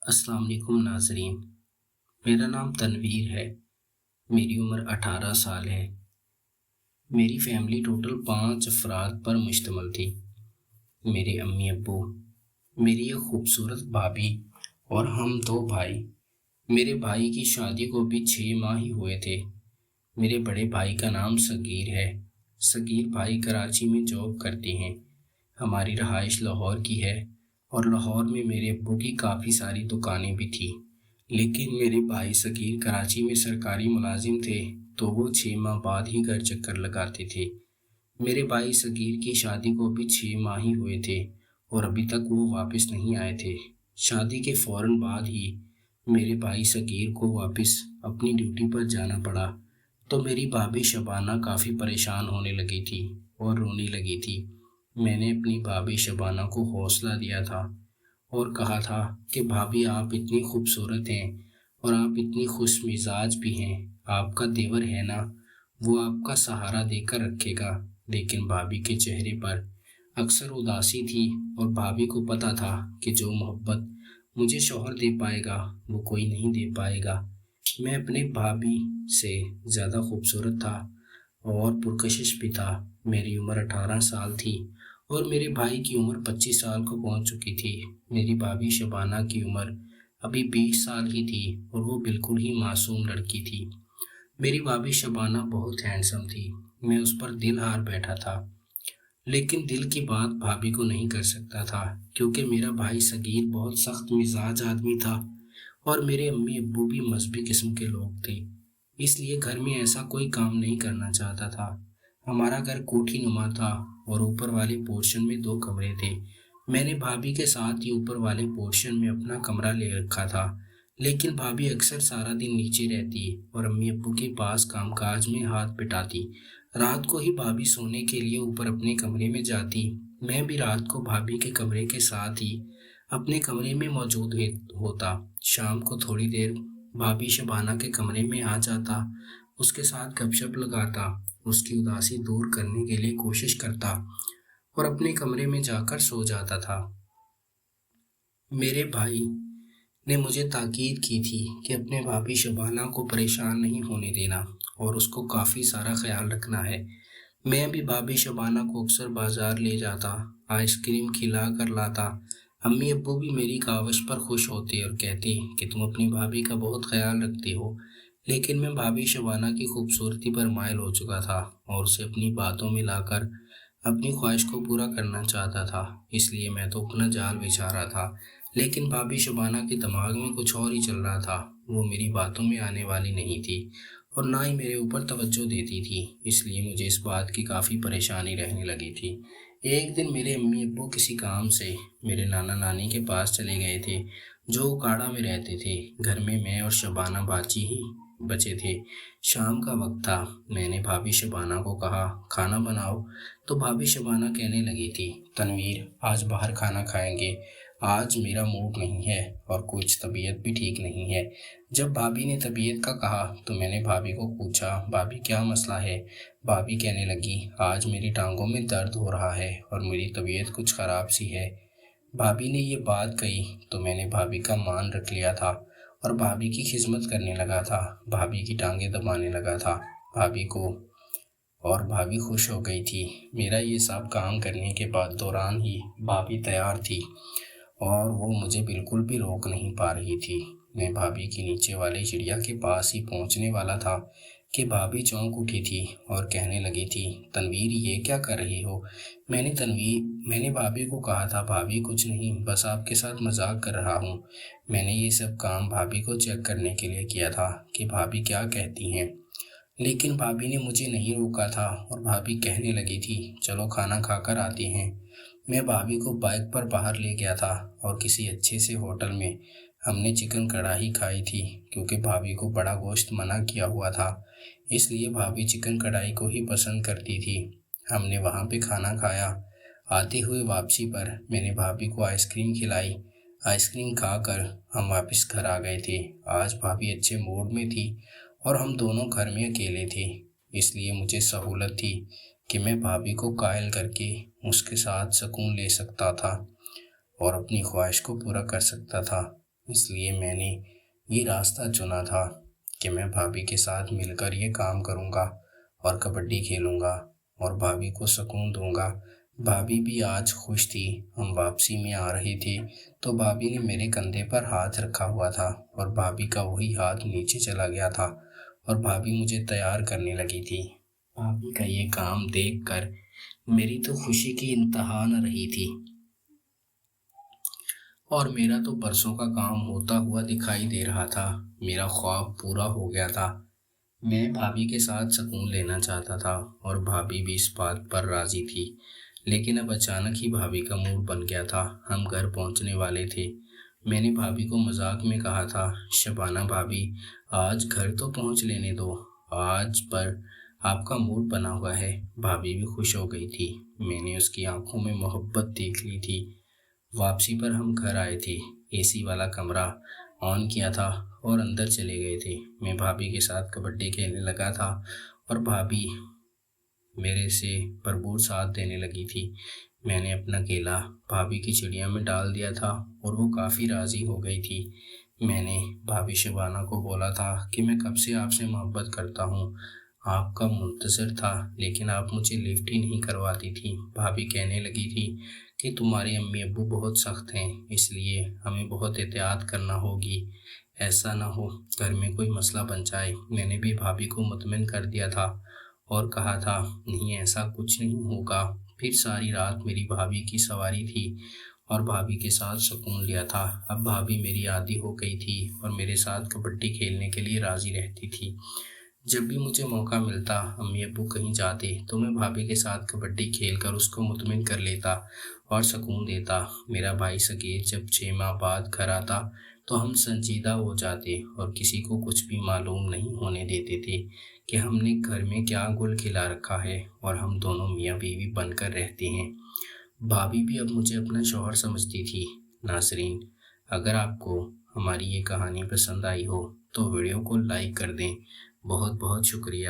السلام علیکم ناظرین، میرا نام تنویر ہے۔ میری عمر 18 سال ہے۔ میری فیملی ٹوٹل 5 افراد پر مشتمل تھی۔ میرے امی ابو، میری ایک خوبصورت بھابھی اور ہم 2 بھائی۔ میرے بھائی کی شادی کو بھی 6 ماہ ہی ہوئے تھے۔ میرے بڑے بھائی کا نام صغیر ہے۔ صغیر بھائی کراچی میں جاب کرتے ہیں۔ ہماری رہائش لاہور کی ہے اور لاہور میں میرے ابو کی کافی ساری دکانیں بھی تھیں، لیکن میرے بھائی صغیر کراچی میں سرکاری ملازم تھے تو وہ 6 ماہ بعد ہی گھر چکر لگاتے تھے۔ میرے بھائی صغیر کی شادی کو بھی 6 ماہ ہی ہوئے تھے اور ابھی تک وہ واپس نہیں آئے تھے۔ شادی کے فوراً بعد ہی میرے بھائی صغیر کو واپس اپنی ڈیوٹی پر جانا پڑا تو میری بھابھی شبانہ کافی پریشان ہونے لگی تھی اور رونے لگی تھی۔ میں نے اپنی بھابھی شبانہ کو حوصلہ دیا تھا اور کہا تھا کہ بھابھی آپ اتنی خوبصورت ہیں اور آپ اتنی خوش مزاج بھی ہیں، آپ کا دیور ہے نا، وہ آپ کا سہارا دے کر رکھے گا۔ لیکن بھابھی کے چہرے پر اکثر اداسی تھی اور بھابھی کو پتا تھا کہ جو محبت مجھے شوہر دے پائے گا وہ کوئی نہیں دے پائے گا۔ میں اپنے بھابھی سے زیادہ خوبصورت تھا اور پرکشش بھی تھا۔ میری عمر 18 سال تھی اور میرے بھائی کی عمر 25 سال کو پہنچ چکی تھی۔ میری بھابھی شبانہ کی عمر ابھی 20 سال ہی تھی اور وہ بالکل ہی معصوم لڑکی تھی۔ میری بھابھی شبانہ بہت ہینڈسم تھی۔ میں اس پر دل ہار بیٹھا تھا، لیکن دل کی بات بھابھی کو نہیں کر سکتا تھا کیونکہ میرا بھائی صغیر بہت سخت مزاج آدمی تھا اور میرے امی ابو بھی مذہبی قسم کے لوگ تھے، اس لیے گھر میں ایسا کوئی کام نہیں کرنا چاہتا تھا۔ ہمارا گھر کوٹھی نما تھا اور اوپر والے پورشن میں 2 کمرے تھے۔ میں نے بھابھی کے ساتھ ہی اوپر والے پورشن میں اپنا کمرہ لے رکھا تھا، لیکن بھابھی اکثر سارا دن نیچے رہتی اور امی ابو کے پاس کام کاج میں ہاتھ بٹاتی۔ رات کو ہی بھابھی سونے کے لیے اوپر اپنے کمرے میں جاتی۔ میں بھی رات کو بھابھی کے کمرے کے ساتھ ہی اپنے کمرے میں موجود ہوتا۔ شام کو تھوڑی دیر بھابھی شبانہ کے کمرے میں آ جاتا، اس کے ساتھ گپ شپ لگاتا، اس کی اداسی دور کرنے کے لیے کوشش کرتا اور اپنے کمرے میں جا کر سو جاتا تھا۔ میرے بھائی نے مجھے تاکید کی تھی کہ اپنے بھابھی شبانہ کو پریشان نہیں ہونے دینا اور اس کو کافی سارا خیال رکھنا ہے۔ میں بھی بھابھی شبانہ کو اکثر بازار لے جاتا، آئس کریم کھلا کر لاتا۔ امی ابو بھی میری کاوش پر خوش ہوتے اور کہتے کہ تم اپنی بھابھی کا بہت خیال رکھتے ہو، لیکن میں بھابھی شبانہ کی خوبصورتی پر مائل ہو چکا تھا اور اسے اپنی باتوں میں لا کر اپنی خواہش کو پورا کرنا چاہتا تھا، اس لیے میں تو اپنا جال بچھا رہا تھا، لیکن بھابھی شبانہ کے دماغ میں کچھ اور ہی چل رہا تھا۔ وہ میری باتوں میں آنے والی نہیں تھی اور نہ ہی میرے اوپر توجہ دیتی تھی، اس لیے مجھے اس بات کی کافی پریشانی رہنے لگی تھی۔ ایک دن میرے امی ابو کسی کام سے میرے نانا نانی کے پاس چلے گئے تھے جو اکاڑا میں رہتے تھے۔ گھر میں اور شبانہ باچی ہی بچے تھے۔ شام کا وقت تھا۔ میں نے بھابھی شبانہ کو کہا کھانا بناؤ تو بھابھی شبانہ کہنے لگی تھی تنویر آج باہر کھانا کھائیں گے، آج میرا موڈ نہیں ہے اور کچھ طبیعت بھی ٹھیک نہیں ہے۔ جب بھابھی نے طبیعت کا کہا تو میں نے بھابھی کو پوچھا بھابھی کیا مسئلہ ہے؟ بھابھی کہنے لگی آج میری ٹانگوں میں درد ہو رہا ہے اور میری طبیعت کچھ خراب سی ہے۔ بھابھی نے یہ بات کہی تو میں نے بھابھی کا مان رکھ لیا تھا اور بھابھی کی خدمت کرنے لگا تھا، بھابھی کی ٹانگیں دبانے لگا تھا بھابھی کو، اور بھابھی خوش ہو گئی تھی۔ میرا یہ سب کام کرنے کے بعد دوران ہی بھابھی تیار تھی اور وہ مجھے بالکل بھی روک نہیں پا رہی تھی۔ میں بھابھی کی نیچے والے چڑیا کے پاس ہی پہنچنے والا تھا کہ بھابھی چونک اٹھی تھی اور کہنے لگی تھی تنویر یہ کیا کر رہی ہو؟ میں نے بھابھی کو کہا تھا بھابھی کچھ نہیں، بس آپ کے ساتھ مذاق کر رہا ہوں۔ میں نے یہ سب کام بھابھی کو چیک کرنے کے لیے کیا تھا کہ بھابھی کیا کہتی ہیں، لیکن بھابھی نے مجھے نہیں روکا تھا اور بھابھی کہنے لگی تھی چلو کھانا کھا کر آتے ہیں۔ میں بھابھی کو بائک پر باہر لے گیا تھا اور کسی اچھے سے ہوٹل میں ہم نے چکن کڑھائی کھائی تھی کیونکہ بھابھی کو بڑا گوشت منع کیا ہوا تھا، اس لیے بھابھی چکن کڑھائی کو ہی پسند کرتی تھی۔ ہم نے وہاں پہ کھانا کھایا۔ آتے ہوئے واپسی پر میں نے بھابھی کو آئس کریم کھلائی۔ آئس کریم کھا کر ہم واپس گھر آ گئے تھے۔ آج بھابھی اچھے موڈ میں تھی اور ہم دونوں گھر میں اکیلے تھے، اس لیے مجھے سہولت تھی کہ میں بھابھی کو قائل کر کے اس کے ساتھ سکون لے سکتا تھا اور اپنی خواہش کو پورا کر سکتا تھا۔ اس لیے میں نے یہ راستہ چنا تھا کہ میں بھابھی کے ساتھ مل کر یہ کام کروں گا اور کبڈی کھیلوں گا اور بھابھی کو سکون دوں گا۔ بھابھی بھی آج خوش تھی۔ ہم واپسی میں آ رہے تھے تو بھابھی نے میرے کندھے پر ہاتھ رکھا ہوا تھا اور بھابھی کا وہی ہاتھ نیچے چلا گیا تھا اور بھابھی مجھے تیار کرنے لگی تھی۔ بھابھی کا یہ کام دیکھ کر میری تو خوشی کی انتہا نہ رہی تھی اور میرا تو برسوں کا کام ہوتا ہوا دکھائی دے رہا تھا۔ میرا خواب پورا ہو گیا تھا۔ میں بھابھی کے ساتھ سکون لینا چاہتا تھا اور بھابھی بھی اس بات پر راضی تھی، لیکن اب اچانک ہی بھابھی کا موڈ بن گیا تھا۔ ہم گھر پہنچنے والے تھے۔ میں نے بھابھی کو مذاق میں کہا تھا، شبانہ بھابھی، آج گھر تو پہنچ لینے دو، آج پر آپ کا موڈ بنا ہوا ہے۔ بھابھی بھی خوش ہو گئی تھی۔ میں نے اس کی آنکھوں میں محبت دیکھ لی تھی۔ واپسی پر ہم گھر آئے تھے، اے سی والا کمرہ آن کیا تھا اور اندر چلے گئے تھے۔ میں بھابھی کے ساتھ کبڈی کھیلنے لگا تھا اور بھابھی میرے سے بھرپور ساتھ دینے لگی تھی۔ میں نے اپنا کیلا بھابھی کی چڑیا میں ڈال دیا تھا اور وہ کافی راضی ہو گئی تھی۔ میں نے بھابھی شبانہ کو بولا تھا کہ میں کب سے آپ سے محبت کرتا ہوں، آپ کا منتظر تھا، لیکن آپ مجھے لفٹ ہی نہیں کرواتی تھی۔ بھابھی کہنے لگی تھی کہ تمہارے امی ابو بہت سخت ہیں، اس لیے ہمیں بہت احتیاط کرنا ہوگی، ایسا نہ ہو گھر میں کوئی مسئلہ بن جائے۔ میں نے بھی بھابھی کو مطمئن کر دیا تھا اور کہا تھا نہیں، ایسا کچھ نہیں ہوگا۔ پھر ساری رات میری بھابھی کی سواری تھی اور بھابھی کے ساتھ سکون لیا تھا۔ اب بھابھی میری عادی ہو گئی تھی اور میرے ساتھ کبڈی کھیلنے کے لیے راضی رہتی تھی۔ جب بھی مجھے موقع ملتا، امی ابو کہیں جاتے تو میں بھابھی کے ساتھ کبڈی کھیل کر اس کو مطمئن کر لیتا اور سکون دیتا۔ میرا بھائی صغیر جب 6 ماہ بعد گھر آتا تو ہم سنجیدہ ہو جاتے اور کسی کو کچھ بھی معلوم نہیں ہونے دیتے تھے کہ ہم نے گھر میں کیا گل کھلا رکھا ہے اور ہم دونوں میاں بیوی بن کر رہتے ہیں۔ بھابھی بھی اب مجھے اپنا شوہر سمجھتی تھی۔ ناظرین، اگر آپ کو ہماری یہ کہانی پسند آئی ہو تو ویڈیو کو لائک کر دیں۔ بہت بہت شکریہ۔